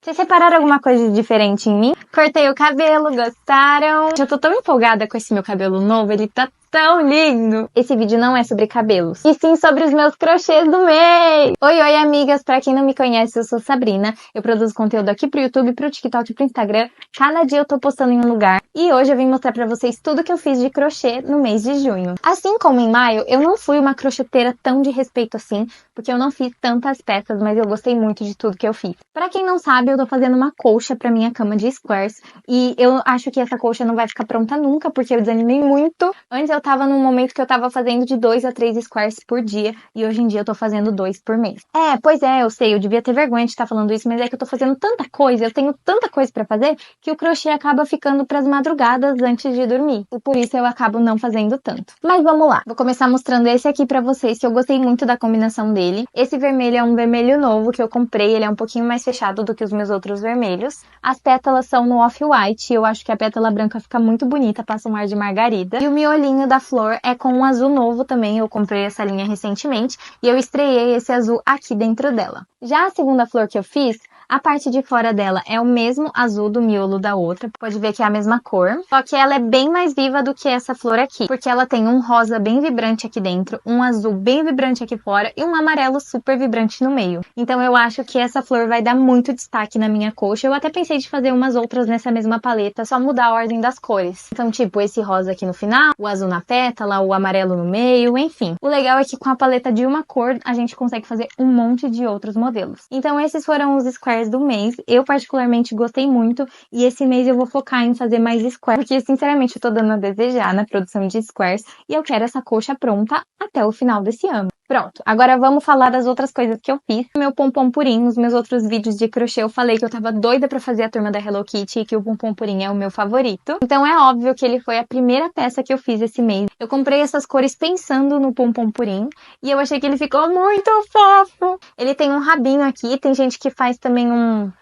Vocês repararam alguma coisa de diferente em mim? Cortei o cabelo, gostaram? Eu tô tão empolgada com esse meu cabelo novo, ele tá tão lindo! Esse vídeo não é sobre cabelos, e sim sobre os meus crochês do mês! Oi, amigas! Pra quem não me conhece, eu sou Sabrina. Eu produzo conteúdo aqui pro YouTube, pro TikTok e pro Instagram. Cada dia eu tô postando em um lugar. E hoje eu vim mostrar pra vocês tudo que eu fiz de crochê no mês de junho. Assim como em maio, eu não fui uma crocheteira tão de respeito assim, porque eu não fiz tantas peças, mas eu gostei muito de tudo que eu fiz. Pra quem não sabe, eu tô fazendo uma colcha pra minha cama de squares. E eu acho que essa colcha não vai ficar pronta nunca, porque eu desanimei muito. Antes eu tava num momento que eu tava fazendo de 2 a 3 squares por dia, e hoje em dia eu tô fazendo 2 por mês. Pois é, eu sei, eu devia ter vergonha de estar falando isso, mas é que eu tô fazendo tanta coisa, eu tenho tanta coisa pra fazer, que o crochê acaba ficando pras madrugadas antes de dormir. E por isso eu acabo não fazendo tanto. Mas vamos lá, vou começar mostrando esse aqui pra vocês, que eu gostei muito da combinação dele. Esse vermelho é um vermelho novo que eu comprei, ele é um pouquinho mais fechado do que os meus outros vermelhos. As pétalas são no off-white, eu acho que a pétala branca fica muito bonita, passa um ar de margarida. E o miolinho da flor é com um azul novo também, eu comprei essa linha recentemente, e eu estreiei esse azul aqui dentro dela. Já a segunda flor que eu fiz, a parte de fora dela é o mesmo azul do miolo da outra, pode ver que é a mesma cor, só que ela é bem mais viva do que essa flor aqui, porque ela tem um rosa bem vibrante aqui dentro, um azul bem vibrante aqui fora e um amarelo super vibrante no meio. Então eu acho que essa flor vai dar muito destaque na minha colcha. Eu até pensei de fazer umas outras nessa mesma paleta, só mudar a ordem das cores. Então tipo, esse rosa aqui no final, o azul na pétala, o amarelo no meio, enfim. O legal é que com a paleta de uma cor, a gente consegue fazer um monte de outros modelos. Então esses foram os squares do mês. Eu particularmente gostei muito, e esse mês eu vou focar em fazer mais squares, porque sinceramente eu tô dando a desejar na produção de squares, e eu quero essa colcha pronta até o final desse ano. Pronto, agora vamos falar das outras coisas que eu fiz. Meu pompom purim, nos meus outros vídeos de crochê eu falei que eu tava doida pra fazer a turma da Hello Kitty e que o pompom purim é o meu favorito. Então é óbvio que ele foi a primeira peça que eu fiz esse mês. Eu comprei essas cores pensando no pompom purim e eu achei que ele ficou muito fofo. Ele tem um rabinho aqui, tem gente que faz também um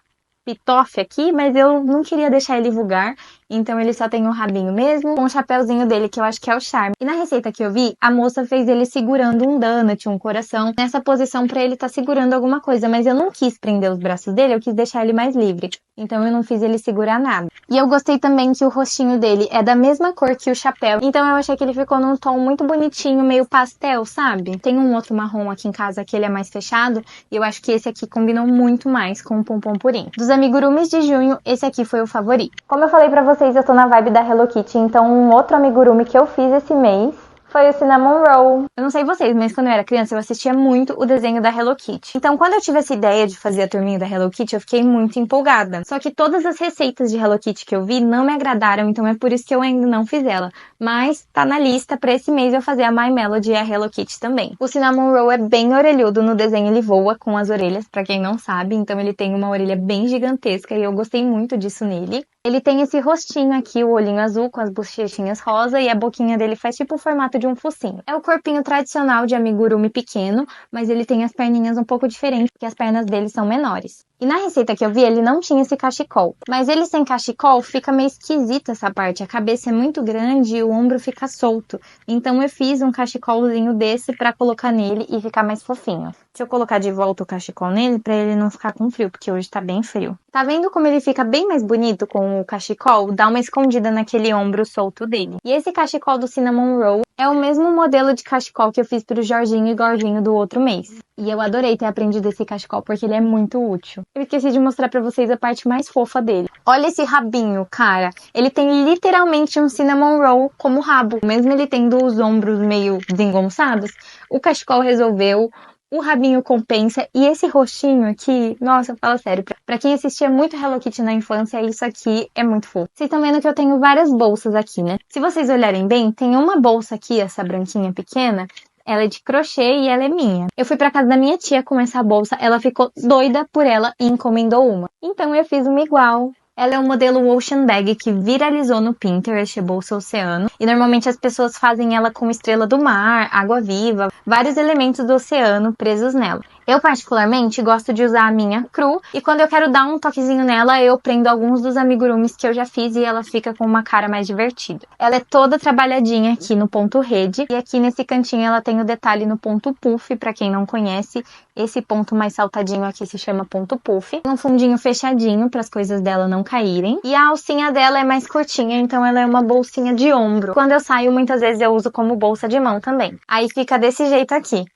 pitofe aqui, mas eu não queria deixar ele vulgar, então ele só tem um rabinho mesmo, com o chapéuzinho dele, que eu acho que é o charme. E na receita que eu vi, a moça fez ele segurando um donut, um coração, nessa posição pra ele tá segurando alguma coisa, mas eu não quis prender os braços dele, eu quis deixar ele mais livre, então eu não fiz ele segurar nada. E eu gostei também que o rostinho dele é da mesma cor que o chapéu, então eu achei que ele ficou num tom muito bonitinho, meio pastel, sabe? Tem um outro marrom aqui em casa que ele é mais fechado, e eu acho que esse aqui combinou muito mais com o pompom purim. Dos amigurumis de junho, esse aqui foi o favorito. Como eu falei pra vocês, eu tô na vibe da Hello Kitty, então um outro amigurumi que eu fiz esse mês foi o Cinnamon Roll. Eu não sei vocês, mas quando eu era criança eu assistia muito o desenho da Hello Kitty. Então quando eu tive essa ideia de fazer a turminha da Hello Kitty, eu fiquei muito empolgada. Só que todas as receitas de Hello Kitty que eu vi não me agradaram, então é por isso que eu ainda não fiz ela. Mas tá na lista pra esse mês eu fazer a My Melody e a Hello Kitty também. O Cinnamon Roll é bem orelhudo, no desenho ele voa com as orelhas, pra quem não sabe. Então ele tem uma orelha bem gigantesca e eu gostei muito disso nele. Ele tem esse rostinho aqui, o olhinho azul com as bochechinhas rosa, e a boquinha dele faz tipo o formato de um focinho. É o corpinho tradicional de amigurumi pequeno, mas ele tem as perninhas um pouco diferentes, porque as pernas dele são menores. E na receita que eu vi, ele não tinha esse cachecol. Mas ele sem cachecol fica meio esquisito essa parte. A cabeça é muito grande e o ombro fica solto. Então eu fiz um cachecolzinho desse pra colocar nele e ficar mais fofinho. Deixa eu colocar de volta o cachecol nele pra ele não ficar com frio, porque hoje tá bem frio. Tá vendo como ele fica bem mais bonito com o cachecol? Dá uma escondida naquele ombro solto dele. E esse cachecol do Cinnamon Roll é o mesmo modelo de cachecol que eu fiz pro Jorginho e Gorginho do outro mês. E eu adorei ter aprendido esse cachecol, porque ele é muito útil. Eu esqueci de mostrar pra vocês a parte mais fofa dele. Olha esse rabinho, cara. Ele tem literalmente um Cinnamon Roll como rabo. Mesmo ele tendo os ombros meio desengonçados, o cachecol resolveu. O rabinho compensa, e esse rostinho aqui, nossa, fala sério, pra quem assistia muito Hello Kitty na infância, isso aqui é muito fofo. Vocês estão vendo que eu tenho várias bolsas aqui, né? Se vocês olharem bem, tem uma bolsa aqui, essa branquinha pequena, ela é de crochê e ela é minha. Eu fui pra casa da minha tia com essa bolsa, ela ficou doida por ela e encomendou uma. Então eu fiz uma igual. Ela é um modelo Ocean Bag que viralizou no Pinterest, bolsa oceano. E normalmente as pessoas fazem ela com estrela do mar, água viva, vários elementos do oceano presos nela. Eu particularmente gosto de usar a minha cru e quando eu quero dar um toquezinho nela, eu prendo alguns dos amigurumis que eu já fiz e ela fica com uma cara mais divertida. Ela é toda trabalhadinha aqui no ponto rede e aqui nesse cantinho ela tem o detalhe no ponto puff, pra quem não conhece, esse ponto mais saltadinho aqui se chama ponto puff. Um fundinho fechadinho para as coisas dela não caírem e a alcinha dela é mais curtinha, então ela é uma bolsinha de ombro. Quando eu saio, muitas vezes eu uso como bolsa de mão também. Aí fica desse jeito aqui.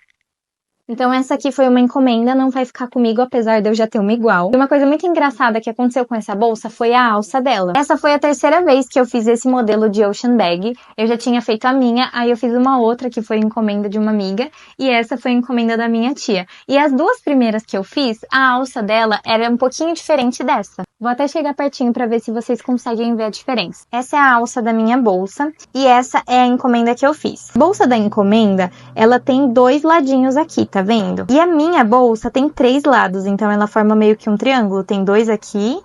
Então essa aqui foi uma encomenda, não vai ficar comigo, apesar de eu já ter uma igual. E uma coisa muito engraçada que aconteceu com essa bolsa foi a alça dela. Essa foi a terceira vez que eu fiz esse modelo de Ocean Bag. Eu já tinha feito a minha, aí eu fiz uma outra que foi encomenda de uma amiga, e essa foi encomenda da minha tia. E as duas primeiras que eu fiz, a alça dela era um pouquinho diferente dessa. Vou até chegar pertinho pra ver se vocês conseguem ver a diferença. Essa é a alça da minha bolsa, e essa é a encomenda que eu fiz. A bolsa da encomenda, ela tem 2 ladinhos aqui, tá vendo? E a minha bolsa tem 3 lados, então ela forma meio que um triângulo. Tem 2 aqui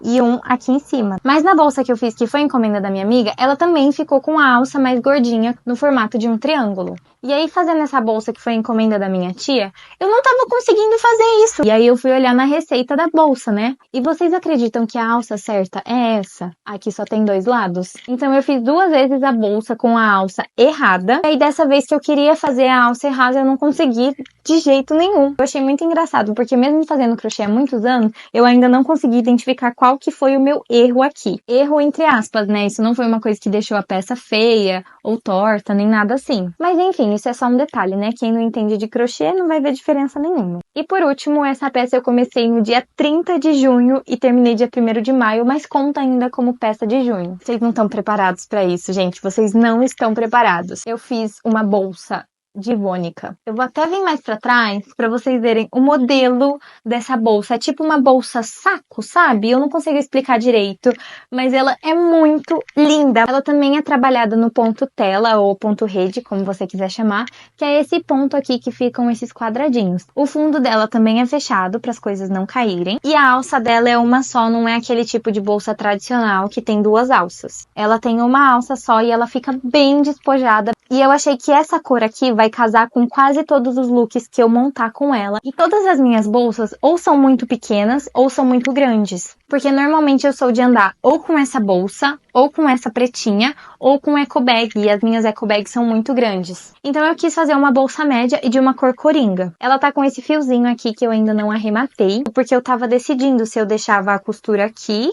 e um aqui em cima. Mas na bolsa que eu fiz, que foi encomenda da minha amiga, ela também ficou com a alça mais gordinha no formato de um triângulo. E aí, fazendo essa bolsa que foi encomenda da minha tia, eu não tava conseguindo fazer isso. E aí eu fui olhar na receita da bolsa, né? E vocês acreditam que a alça certa é essa? Aqui só tem 2 lados. Então eu fiz 2 vezes a bolsa com a alça errada. E aí dessa vez que eu queria fazer a alça errada, eu não consegui de jeito nenhum. Eu achei muito engraçado, porque mesmo fazendo crochê há muitos anos, eu ainda não consegui identificar qual que foi o meu erro aqui. Erro entre aspas, né? Isso não foi uma coisa que deixou a peça feia ou torta, nem nada assim. Mas enfim, isso é só um detalhe, né? Quem não entende de crochê não vai ver diferença nenhuma. E por último, essa peça eu comecei no dia 30 de junho e terminei dia 1º de maio, mas conta ainda como peça de junho. Vocês não estão preparados para isso, gente. Vocês não estão preparados. Eu fiz uma bolsa de Vônica. Eu vou até vir mais pra trás pra vocês verem o modelo dessa bolsa. É tipo uma bolsa saco, sabe? Eu não consigo explicar direito, mas ela é muito linda. Ela também é trabalhada no ponto tela ou ponto rede, como você quiser chamar, que é esse ponto aqui que ficam esses quadradinhos. O fundo dela também é fechado para as coisas não caírem. E a alça dela é uma só, não é aquele tipo de bolsa tradicional que tem 2 alças. Ela tem uma alça só e ela fica bem despojada. E eu achei que essa cor aqui vai casar com quase todos os looks que eu montar com ela. E todas as minhas bolsas ou são muito pequenas ou são muito grandes. Porque normalmente eu sou de andar ou com essa bolsa, ou com essa pretinha, ou com eco bag. E as minhas eco bags são muito grandes. Então eu quis fazer uma bolsa média e de uma cor coringa. Ela tá com esse fiozinho aqui que eu ainda não arrematei, porque eu tava decidindo se eu deixava a costura aqui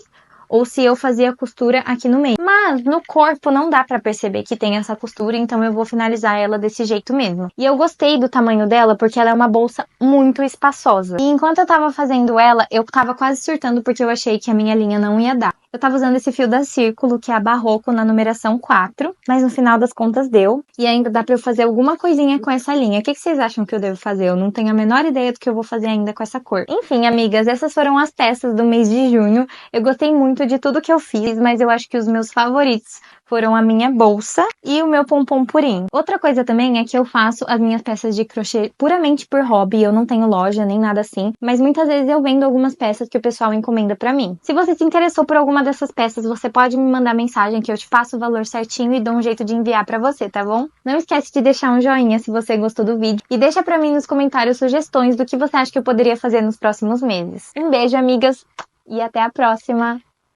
ou se eu fazia a costura aqui no meio. Mas no corpo não dá pra perceber que tem essa costura, então eu vou finalizar ela desse jeito mesmo. E eu gostei do tamanho dela porque ela é uma bolsa muito espaçosa. E enquanto eu tava fazendo ela, eu tava quase surtando porque eu achei que a minha linha não ia dar. Eu tava usando esse fio da Círculo, que é a Barroco, na numeração 4, mas no final das contas deu. E ainda dá pra eu fazer alguma coisinha com essa linha. O que vocês acham que eu devo fazer? Eu não tenho a menor ideia do que eu vou fazer ainda com essa cor. Enfim, amigas, essas foram as peças do mês de junho. Eu gostei muito de tudo que eu fiz, mas eu acho que os meus favoritos foram a minha bolsa e o meu pompom purim. Outra coisa também é que eu faço as minhas peças de crochê puramente por hobby, eu não tenho loja nem nada assim, mas muitas vezes eu vendo algumas peças que o pessoal encomenda pra mim. Se você se interessou por alguma dessas peças, você pode me mandar mensagem que eu te faço o valor certinho e dou um jeito de enviar pra você, tá bom? Não esquece de deixar um joinha se você gostou do vídeo e deixa pra mim nos comentários sugestões do que você acha que eu poderia fazer nos próximos meses. Um beijo, amigas, e até a próxima!